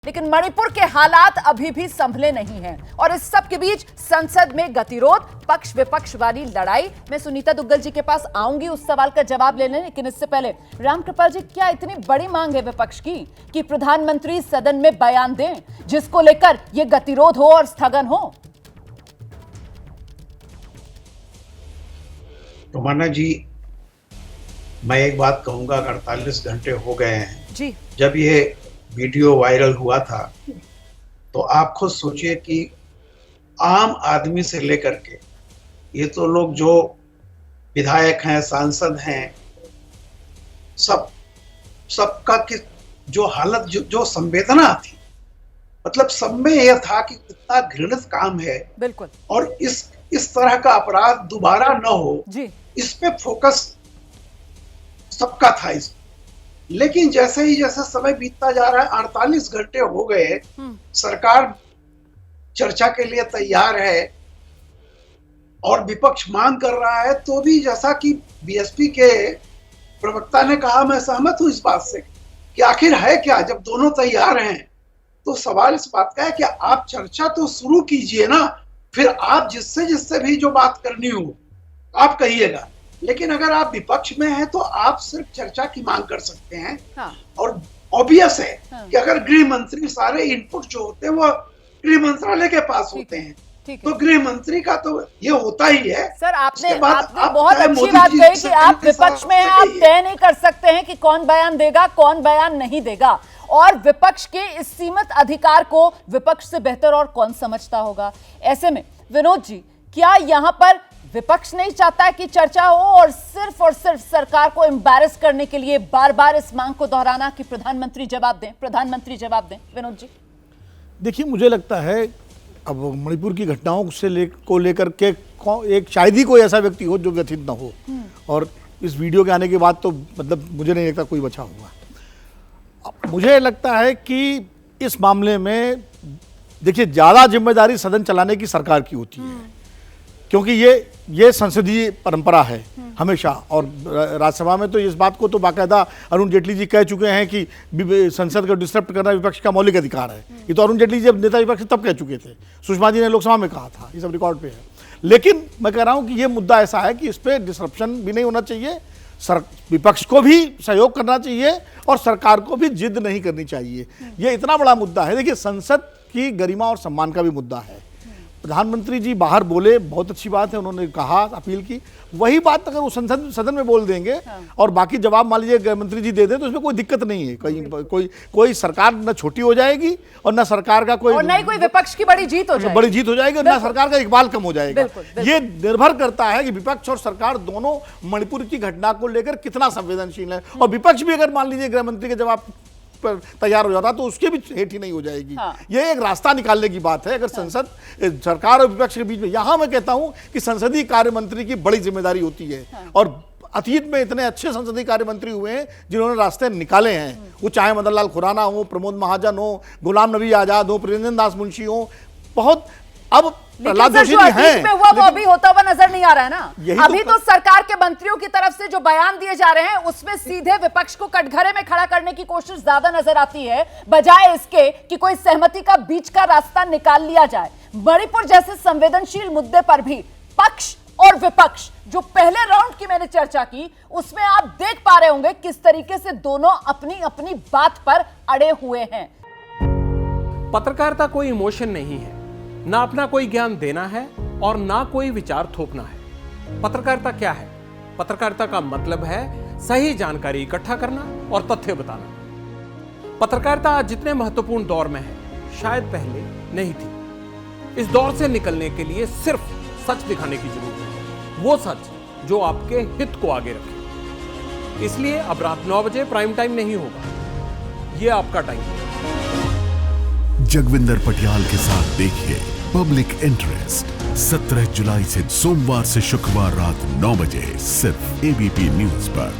लेकिन मणिपुर के हालात अभी भी संभले नहीं हैं और इस सब के बीच संसद में गतिरोध, पक्ष विपक्ष वाली लड़ाई। मैं सुनीता दुग्गल जी के पास आऊंगी उस सवाल का जवाब लेने, लेकिन इससे पहले रामकृपाल जी, क्या इतनी बड़ी मांग है विपक्ष की कि प्रधानमंत्री सदन में बयान दें जिसको लेकर यह गतिरोध हो और स्थगन हो? रोमाना जी, मैं एक बात कहूंगा, 48 घंटे हो गए हैं जी। जब ये वीडियो वायरल हुआ था, तो आप खुद सोचिए कि आम आदमी से लेकर के ये तो लोग जो विधायक हैं, सांसद हैं, सबका की जो हालत, जो संवेदना थी, मतलब सब में यह था कि कितना घृणित काम है। बिल्कुल। और इस तरह का अपराध दोबारा न हो जी, इस पे फोकस सबका था। लेकिन जैसे समय बीतता जा रहा है, 48 घंटे हो गए, सरकार चर्चा के लिए तैयार है और विपक्ष मांग कर रहा है, तो भी जैसा कि बीएसपी के प्रवक्ता ने कहा, मैं सहमत हूं इस बात से कि आखिर है क्या। जब दोनों तैयार हैं तो सवाल इस बात का है कि आप चर्चा तो शुरू कीजिए ना, फिर आप जिससे भी जो बात करनी हो आप कहिएगा। लेकिन अगर आप विपक्ष में हैं तो आप सिर्फ चर्चा की मांग कर सकते हैं। हाँ। और ऑब्वियस है कि अगर गृह मंत्री, सारे इनपुट जो होते हैं वो गृह मंत्रालय के पास होते हैं, तो गृह मंत्री का तो ये होता ही है। सर, आपने बहुत अच्छी बात कही कि आप विपक्ष में हैं, आप तय नहीं कर सकते हैं कि कौन बयान देगा, कौन बयान नहीं देगा, और विपक्ष के इस सीमित अधिकार को विपक्ष से बेहतर और कौन समझता होगा। ऐसे में विनोद जी, क्या यहाँ पर विपक्ष नहीं चाहता है कि चर्चा हो और सिर्फ सरकार को एम्बैरस करने के लिए बार बार इस मांग को दोहराना कि प्रधानमंत्री जवाब दें, प्रधानमंत्री जवाब दें? विनोद जी, देखिए, मुझे लगता है अब मणिपुर की घटनाओं को लेकर के एक शायद ही कोई ऐसा व्यक्ति हो जो व्यथित ना हो, और इस वीडियो के आने के बाद तो मतलब मुझे नहीं लगता कोई बचा होगा। मुझे लगता है कि इस मामले में देखिए, ज़्यादा जिम्मेदारी सदन चलाने की सरकार की होती है, क्योंकि ये संसदीय परंपरा है हमेशा। और राज्यसभा में तो इस बात को तो बाकायदा अरुण जेटली जी कह चुके हैं कि संसद को डिस्टर्ब करना विपक्ष का मौलिक अधिकार है। ये तो अरुण जेटली जी जब नेता विपक्ष तब कह चुके थे, सुषमा जी ने लोकसभा में कहा था, ये सब रिकॉर्ड पे है। लेकिन मैं कह रहा हूं कि ये मुद्दा ऐसा है कि इस पर डिस्ट्रप्शन भी नहीं होना चाहिए, विपक्ष को भी सहयोग करना चाहिए और सरकार को भी जिद नहीं करनी चाहिए। ये इतना बड़ा मुद्दा है। देखिए, संसद की गरिमा और सम्मान का भी मुद्दा है। प्रधानमंत्री जी बाहर बोले, बहुत अच्छी बात है, उन्होंने कहा, अपील की, वही बात अगर वो सदन में बोल देंगे और बाकी जवाब मान लीजिए गृह मंत्री जी दे दें तो इसमें कोई दिक्कत नहीं है। कोई सरकार न छोटी हो जाएगी और न सरकार का कोई विपक्ष की बड़ी जीत हो जाएगी और न सरकार का इकबाल कम हो जाएगा। ये निर्भर करता है कि विपक्ष और सरकार दोनों मणिपुर की घटना को लेकर कितना संवेदनशील है। और विपक्ष भी अगर मान लीजिए गृह मंत्री के जवाब पर तैयार हो जाता तो उसके भी हेठी नहीं हो जाएगी। ये एक रास्ता निकालने की बात है। अगर संसद, सरकार और विपक्ष के बीच में, यहां मैं कहता हूं कि संसदीय कार्य मंत्री की बड़ी जिम्मेदारी होती है। और अतीत में इतने अच्छे संसदीय कार्य मंत्री हुए हैं जिन्होंने रास्ते निकाले हैं, वो चाहे मदन लाल खुराना हो, प्रमोद महाजन हो, गुलाम नबी आजाद हो, प्रियंजन दास मुंशी हो। बहुत अब प्रहलाद जोशी हैं, में हुआ वो अभी होता हुआ नजर नहीं आ रहा है ना। अभी तो सरकार के मंत्रियों की तरफ से जो बयान दिए जा रहे हैं उसमें सीधे विपक्ष को कटघरे में खड़ा करने की कोशिश ज्यादा नजर आती है, बजाय इसके कि कोई सहमति का बीच का रास्ता निकाल लिया जाए। मणिपुर जैसे संवेदनशील मुद्दे पर भी पक्ष और विपक्ष, जो पहले राउंड की मैंने चर्चा की, उसमें आप देख पा रहे होंगे किस तरीके से दोनों अपनी अपनी बात पर अड़े हुए हैं। पत्रकारिता कोई इमोशन नहीं है, ना अपना कोई ज्ञान देना है और ना कोई विचार थोपना है। पत्रकारिता क्या है? पत्रकारिता का मतलब है सही जानकारी इकट्ठा करना और तथ्य बताना। पत्रकारिता आज जितने महत्वपूर्ण दौर में है, शायद पहले नहीं थी। इस दौर से निकलने के लिए सिर्फ सच दिखाने की जरूरत है, वो सच जो आपके हित को आगे रखे। इसलिए अब रात 9 बजे प्राइम टाइम नहीं होगा, ये आपका टाइम है। जगविंदर पटियाल के साथ देखिए पब्लिक इंटरेस्ट 17 जुलाई से सोमवार से शुक्रवार रात 9 बजे सिर्फ एबीपी न्यूज पर।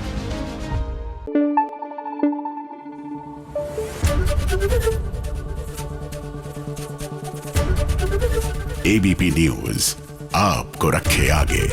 एबीपी न्यूज आपको रखे आगे।